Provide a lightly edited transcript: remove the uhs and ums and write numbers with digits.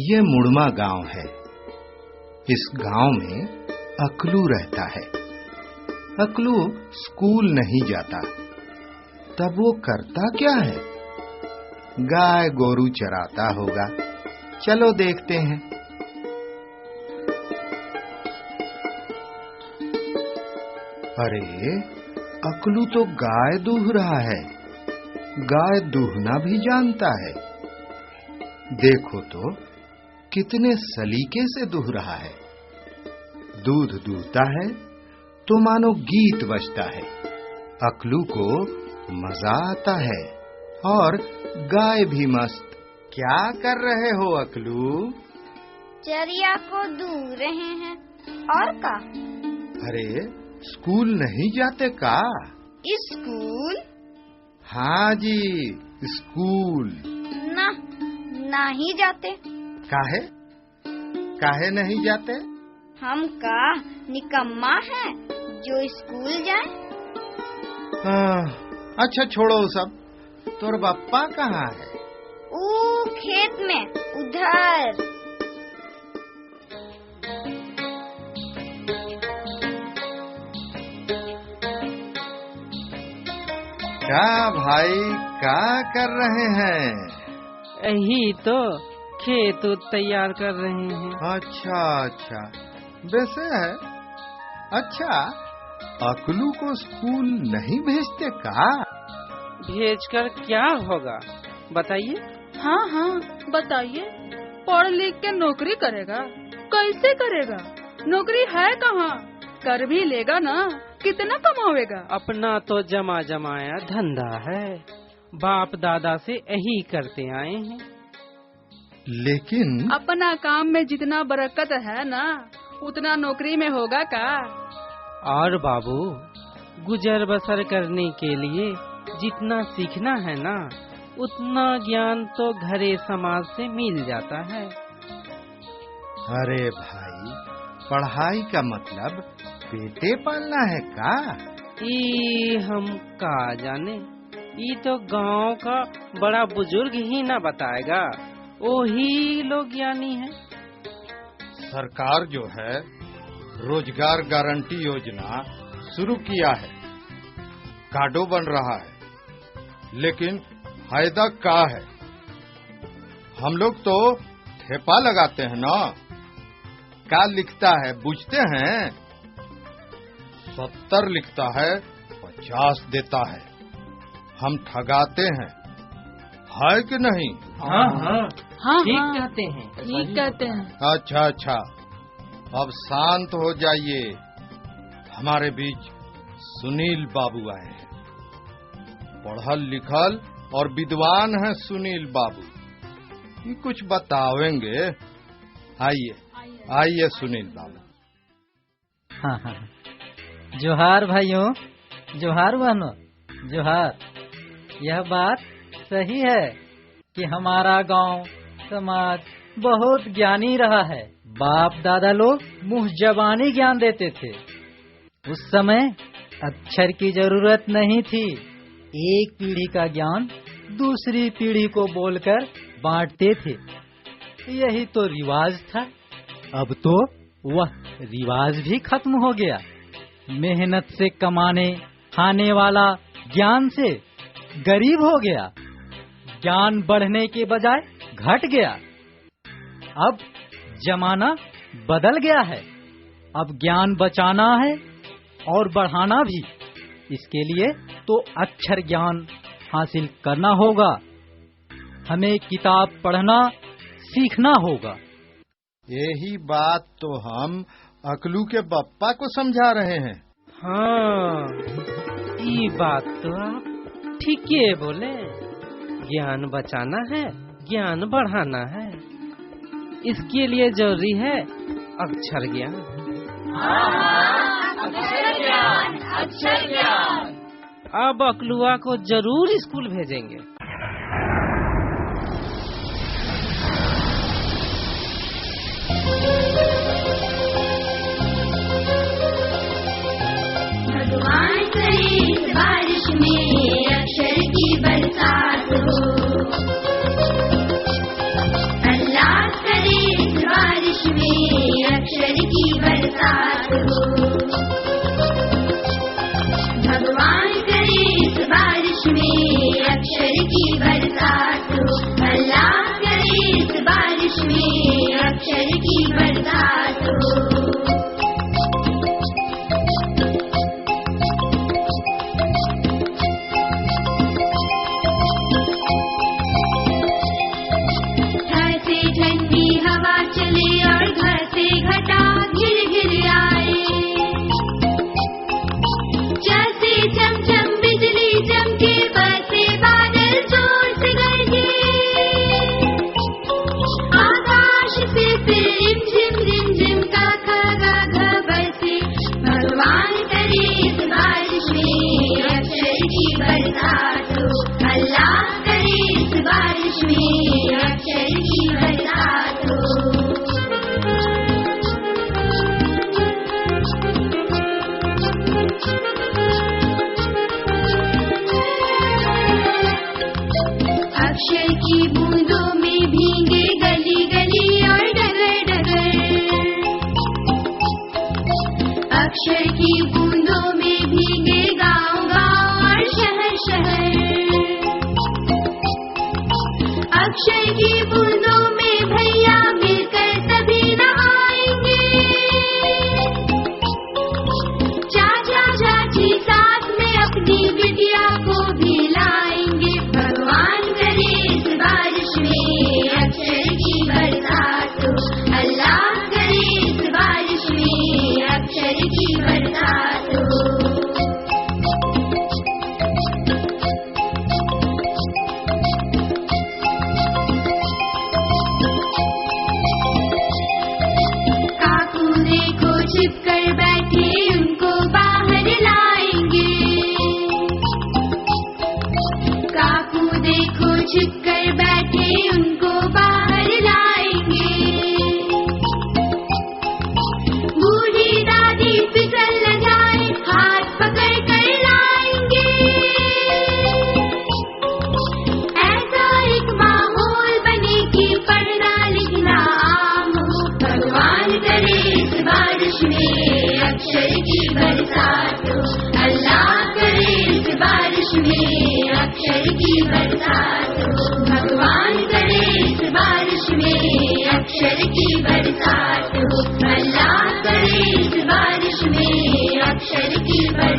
ये मुड़मा गांव है। इस गांव में अकलू रहता है। अकलू स्कूल नहीं जाता, तब वो करता क्या है? गाय गोरू चराता होगा। चलो देखते हैं। अरे, अकलू तो गाय दूह रहा है। गाय दूहना भी जानता है। देखो तो कितने सलीके से दूह रहा है। दूध दूहता है तो मानो गीत बजता है। अकलू को मजा आता है और गाय भी मस्त। क्या कर रहे हो अकलू? चरिया को दूह रहे हैं। और का? अरे, स्कूल नहीं जाते का? स्कूल? हाँ जी, स्कूल। नहीं जाते। काहे? काहे नहीं जाते? हम का निकम्मा है जो स्कूल जाए? अच्छा छोड़ो सब। तोर बाप्पा कहाँ है? वो खेत में, उधर। क्या भाई, क्या कर रहे हैं? यही तो खेत तैयार कर रहे हैं। अच्छा, वैसे है। अच्छा, अकलू को स्कूल नहीं भेजते का? भेजकर क्या होगा बताइए? हाँ बताइए। पढ़ लिख के नौकरी करेगा? कैसे करेगा? नौकरी है कहाँ? कर भी लेगा ना, कितना कमावेगा? अपना तो जमाया धंधा है। बाप दादा से यही करते आए हैं। लेकिन अपना काम में जितना बरकत है ना, उतना नौकरी में होगा का? और बाबू, गुजर बसर करने के लिए जितना सीखना है ना, उतना ज्ञान तो घरे समाज से मिल जाता है। अरे भाई, पढ़ाई का मतलब पेटे पालना है का? ये हम का जाने। ये तो गांव का बड़ा बुजुर्ग ही ना बताएगा। वही लोग ज्ञानी है। सरकार जो है रोजगार गारंटी योजना शुरू किया है। कार्डो बन रहा है, लेकिन फायदा क्या है? हम लोग तो ठेपा लगाते हैं ना। क्या लिखता है पूछते हैं? 70 लिखता है, 50 देता है। हम ठगाते हैं, है कि नहीं? हाँ, ठीक कहते हैं। ठीक कहते हैं। अच्छा, अब शांत हो जाइए। हमारे बीच सुनील बाबू आए हैं। पढ़ल लिखल और विद्वान हैं सुनील बाबू। ये कुछ बतावेंगे। आइए सुनील बाबू। हाँ, जोहार भाइयों, जोहार बहनों, जोहार। यह बात सही है कि हमारा गांव समाज बहुत ज्ञानी रहा है। बाप दादा लोग मुँह जबानी ज्ञान देते थे। उस समय अक्षर की जरूरत नहीं थी। एक पीढ़ी का ज्ञान दूसरी पीढ़ी को बोलकर बांटते थे। यही तो रिवाज था। अब तो वह रिवाज भी खत्म हो गया। मेहनत से कमाने खाने वाला ज्ञान से गरीब हो गया। ज्ञान बढ़ने के बजाय घट गया। अब जमाना बदल गया है। अब ज्ञान बचाना है और बढ़ाना भी। इसके लिए तो अक्षर ज्ञान हासिल करना होगा। हमें किताब पढ़ना सीखना होगा। यही बात तो हम अकलू के बप्पा को समझा रहे हैं। हाँ, ये बात तो आप ठीक है बोले। ज्ञान बचाना है, ज्ञान बढ़ाना है। इसके लिए जरूरी है अक्षर ज्ञान। अक्षर ज्ञान। अब अकलुआ को जरूर स्कूल भेजेंगे। भगवान करे बारिश में अक्षर की बरसात हो। अल्लाह करे अक्षर की बूंदों में भीगे गाँव गाँव और शहर शहर। अक्षर की बूंदों में भैया मिलकर तभी नहाएंगे। चाचा चाची साथ में अपनी बिटिया को भी लाएंगे। भगवान करे इस बारिश में अक्षर की बरसात हो। अल्लाह करे इस बारिश में अक्षर की बरसात हो। छिपकर बैठे उनको बाहर लाएंगे। काकू देखो छिपकर बैठे उनको बाहर लाएंगे। बूढ़ी दादी फिसल न जाए हाथ पकड़ कर लाएंगे। ऐसा एक माहौल बने कि पढ़ना लिखना आम हो। भगवान करे इस बारिश में अक्षर की बरसात हो। अल्लाह करे इस बारिश में अक्षर की बरसात हो। भगवान करे इस बारिश में अक्षर की बरसात हो। अल्लाह करे इस बारिश में अक्षर की बरसात।